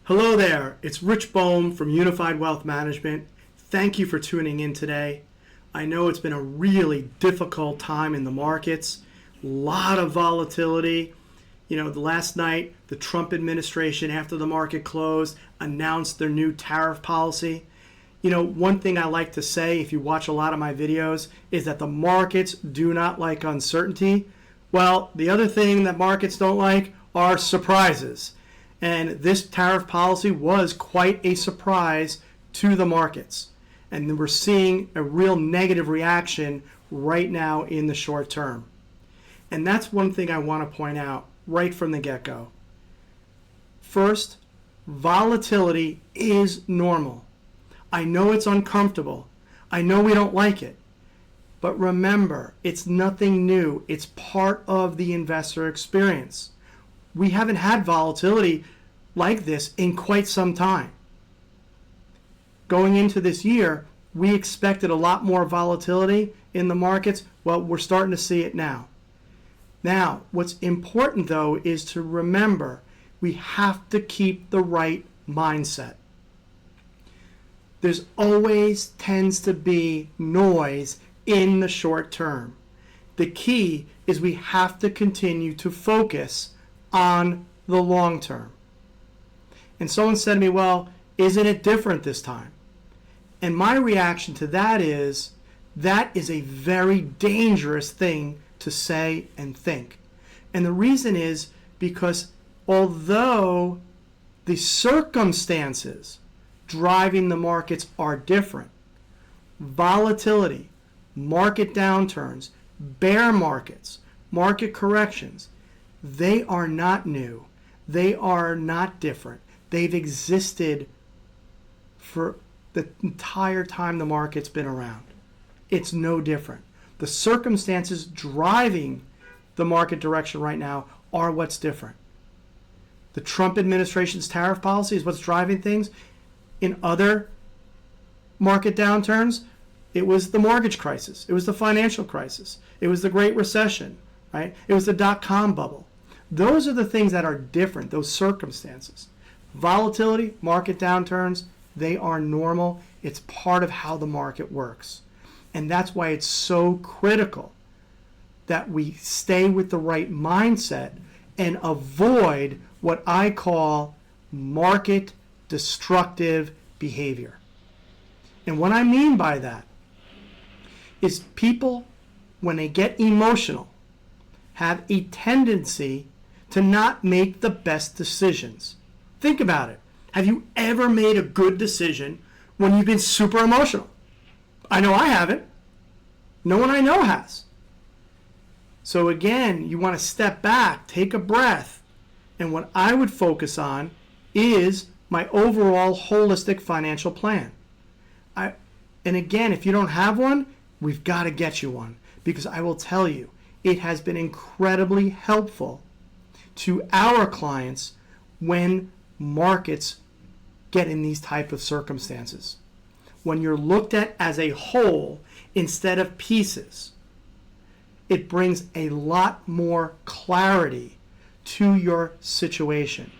Hello there, it's Rich Bohm from Unified Wealth Management. Thank you for tuning in today. I know it's been a really difficult time in the markets, a lot of volatility. The last night, the Trump administration, after the market closed, announced their new tariff policy. One thing I like to say, if you watch a lot of my videos, is that the markets do not like uncertainty. Well, the other thing that markets don't like are surprises. And this tariff policy was quite a surprise to the markets. And we're seeing a real negative reaction right now in the short term. And that's one thing I want to point out right from the get-go. First, volatility is normal. I know it's uncomfortable. I know we don't like it. But remember, it's nothing new. It's part of the investor experience. We haven't had volatility like this in quite some time. Going into this year, we expected a lot more volatility in the markets. Well, we're starting to see it now. Now, what's important though is to remember we have to keep the right mindset. There's always tends to be noise in the short term. The key is we have to continue to focus on the long term. And someone said to me, well, isn't it different this time? And my reaction to that is a very dangerous thing to say and think. And the reason is because although the circumstances driving the markets are different, volatility, market downturns, bear markets, market corrections, they are not new. They are not different. They've existed for the entire time the market's been around. It's no different. The circumstances driving the market direction right now are what's different. The Trump administration's tariff policy is what's driving things. In other market downturns, it was the mortgage crisis. It was the financial crisis. It was the Great Recession, right? It was the dot-com bubble. Those are the things that are different, those circumstances. Volatility, market downturns, they are normal. It's part of how the market works. And that's why it's so critical that we stay with the right mindset and avoid what I call market destructive behavior. And what I mean by that is people, when they get emotional, have a tendency to not make the best decisions. Think about it. Have you ever made a good decision when you've been super emotional? I know I haven't. No one I know has. So again, you want to step back, take a breath, and what I would focus on is my overall holistic financial plan. And again, if you don't have one, we've got to get you one, because I will tell you, it has been incredibly helpful to our clients when markets get in these type of circumstances. When you're looked at as a whole instead of pieces, it brings a lot more clarity to your situation.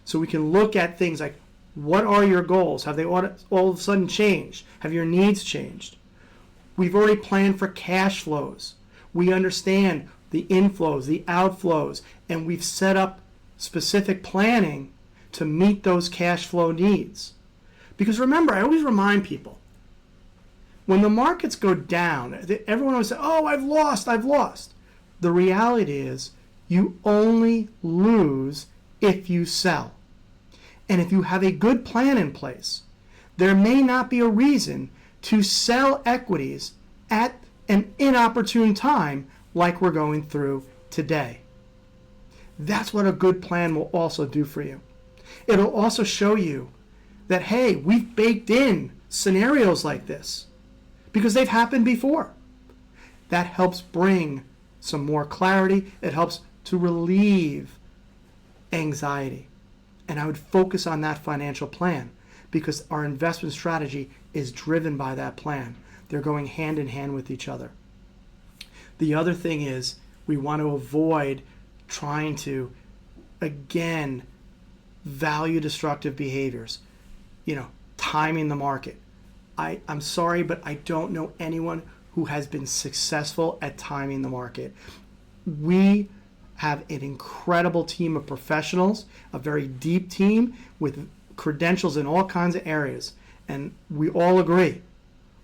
So we can look at things like, what are your goals? Have they all of a sudden changed? Have your needs changed? We've already planned for cash flows. We understand the inflows, the outflows, and we've set up specific planning to meet those cash flow needs. Because remember, I always remind people, when the markets go down, everyone always says, oh, I've lost. The reality is you only lose if you sell. And if you have a good plan in place, there may not be a reason to sell equities at an inopportune time like we're going through today. That's what a good plan will also do for you. It'll also show you that, hey, we've baked in scenarios like this because they've happened before. That helps bring some more clarity. It helps to relieve anxiety. And I would focus on that financial plan because our investment strategy is driven by that plan. They're going hand in hand with each other. The other thing is we want to avoid trying to, again, value destructive behaviors, timing the market. I'm sorry, but I don't know anyone who has been successful at timing the market. We have an incredible team of professionals, a very deep team with credentials in all kinds of areas. And we all agree,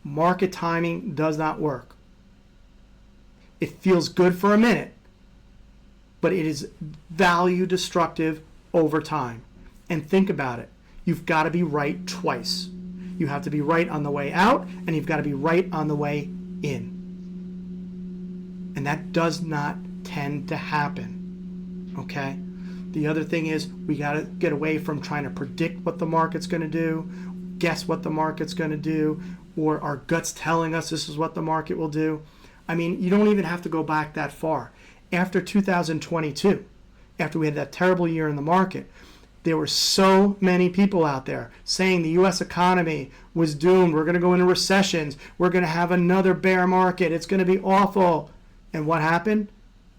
market timing does not work. It feels good for a minute, but it is value destructive over time. And think about it. You've got to be right twice. You have to be right on the way out, and you've got to be right on the way in. And that does not tend to happen, okay? The other thing is we got to get away from trying to predict what the market's going to do, guess what the market's going to do, or our guts telling us this is what the market will do. I mean, you don't even have to go back that far. After 2022, after we had that terrible year in the market, there were so many people out there saying the U.S. economy was doomed. We're going to go into recessions. We're going to have another bear market. It's going to be awful. And what happened?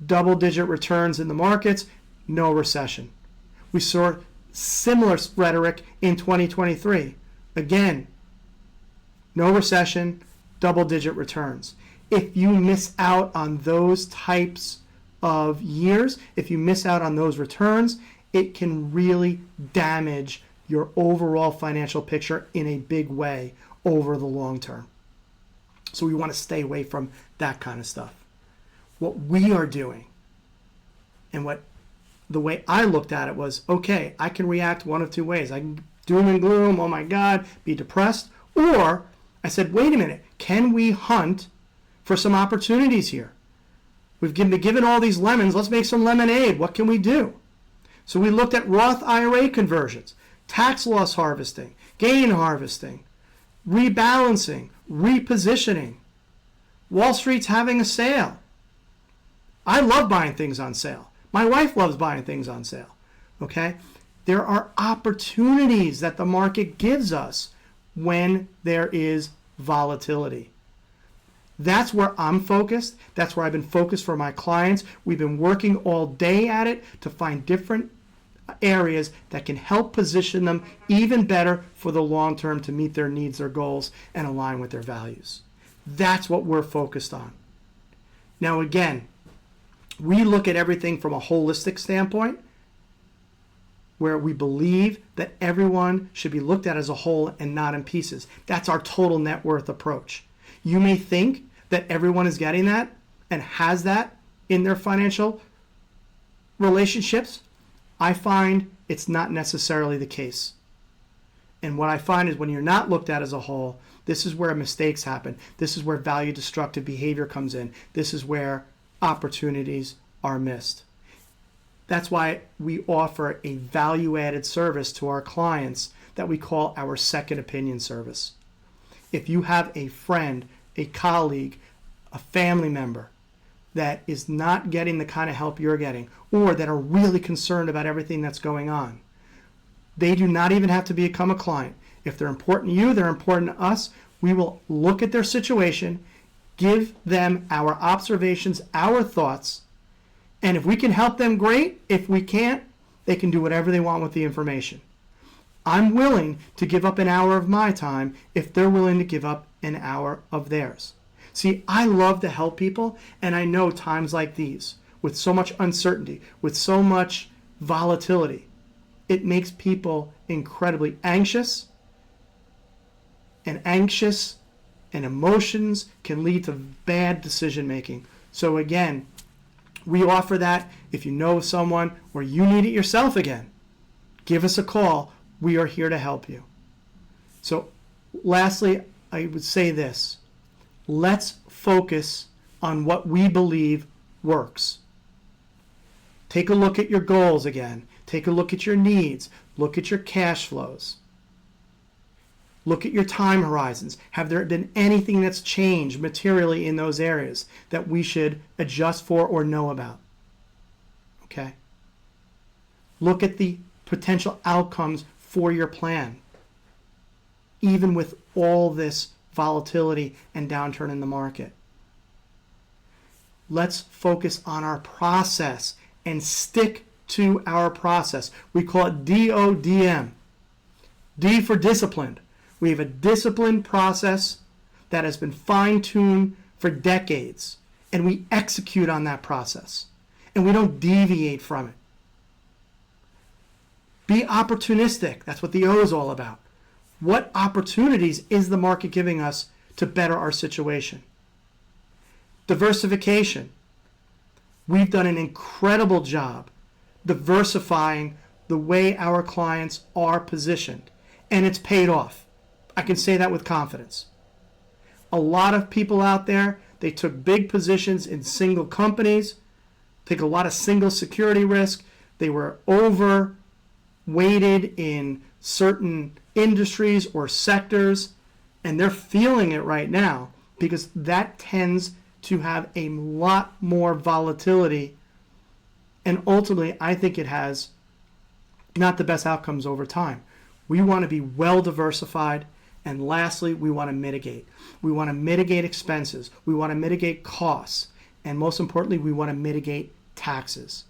Double-digit returns in the markets, no recession. We saw similar rhetoric in 2023. Again, no recession, double-digit returns. If you miss out on those types of years, if you miss out on those returns, it can really damage your overall financial picture in a big way over the long term. So we want to stay away from that kind of stuff. What we are doing, and the way I looked at it was, okay, I can react one of two ways. I can doom and gloom, oh my God, be depressed. Or I said, wait a minute, can we hunt for some opportunities here? We've been given all these lemons, let's make some lemonade. What can we do? So we looked at Roth IRA conversions, tax loss harvesting, gain harvesting, rebalancing, repositioning. Wall Street's having a sale. I love buying things on sale. My wife loves buying things on sale. Okay? There are opportunities that the market gives us when there is volatility. That's where I'm focused. That's where I've been focused for my clients. We've been working all day at it to find different areas that can help position them even better for the long term to meet their needs, their goals, and align with their values. That's what we're focused on. Now, again, we look at everything from a holistic standpoint where we believe that everyone should be looked at as a whole and not in pieces. That's our total net worth approach. You may think that everyone is getting that and has that in their financial relationships. I find it's not necessarily the case. And what I find is when you're not looked at as a whole, this is where mistakes happen. This is where value destructive behavior comes in. This is where opportunities are missed. That's why we offer a value-added service to our clients that we call our second opinion service. If you have a friend, a colleague, a family member that is not getting the kind of help you're getting, or that are really concerned about everything that's going on, they do not even have to become a client. If they're important to you, they're important to us. We will look at their situation, give them our observations, our thoughts, and if we can help them, great. If we can't, they can do whatever they want with the information. I'm willing to give up an hour of my time if they're willing to give up an hour of theirs. See, I love to help people, and I know times like these, with so much uncertainty, with so much volatility, it makes people incredibly anxious, and emotions can lead to bad decision making. So again, we offer that. If you know someone or you need it yourself again, give us a call. We are here to help you. So lastly, I would say this. Let's focus on what we believe works. Take a look at your goals again. Take a look at your needs. Look at your cash flows. Look at your time horizons. Have there been anything that's changed materially in those areas that we should adjust for or know about? Okay? Look at the potential outcomes for your plan, even with all this volatility and downturn in the market. Let's focus on our process and stick to our process. We call it DODM. D for disciplined. We have a disciplined process that has been fine-tuned for decades, and we execute on that process, and we don't deviate from it. Be opportunistic. That's what the O is all about. What opportunities is the market giving us to better our situation? Diversification. We've done an incredible job diversifying the way our clients are positioned, and it's paid off. I can say that with confidence. A lot of people out there, they took big positions in single companies, take a lot of single security risk. They were overweighted in certain industries or sectors, and they're feeling it right now because that tends to have a lot more volatility, and ultimately I think it has not the best outcomes over time. We want to be well diversified, and lastly, we want to mitigate. We want to mitigate expenses, we want to mitigate costs, and most importantly, we want to mitigate taxes.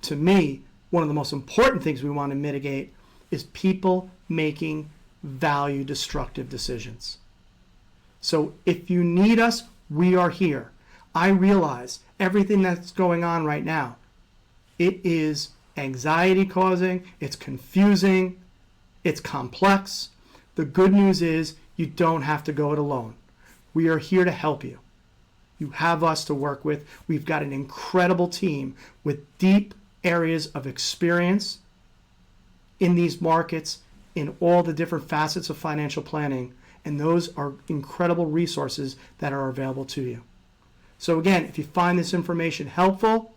To me, one of the most important things we want to mitigate is people making value destructive decisions. So if you need us, we are here. I realize everything that's going on right now, it is anxiety causing, it's confusing, it's complex. The good news is you don't have to go it alone. We are here to help you. You have us to work with. We've got an incredible team with deep areas of experience in these markets, in all the different facets of financial planning, and those are incredible resources that are available to you. So again, if you find this information helpful,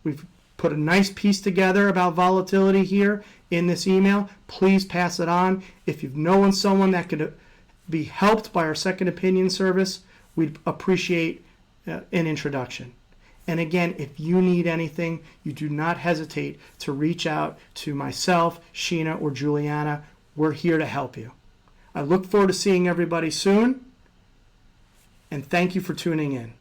we've put a nice piece together about volatility here in this email. Please pass it on. If you've known someone that could be helped by our second opinion service, we'd appreciate an introduction. And again, if you need anything, you do not hesitate to reach out to myself, Sheena, or Juliana. We're here to help you. I look forward to seeing everybody soon, and thank you for tuning in.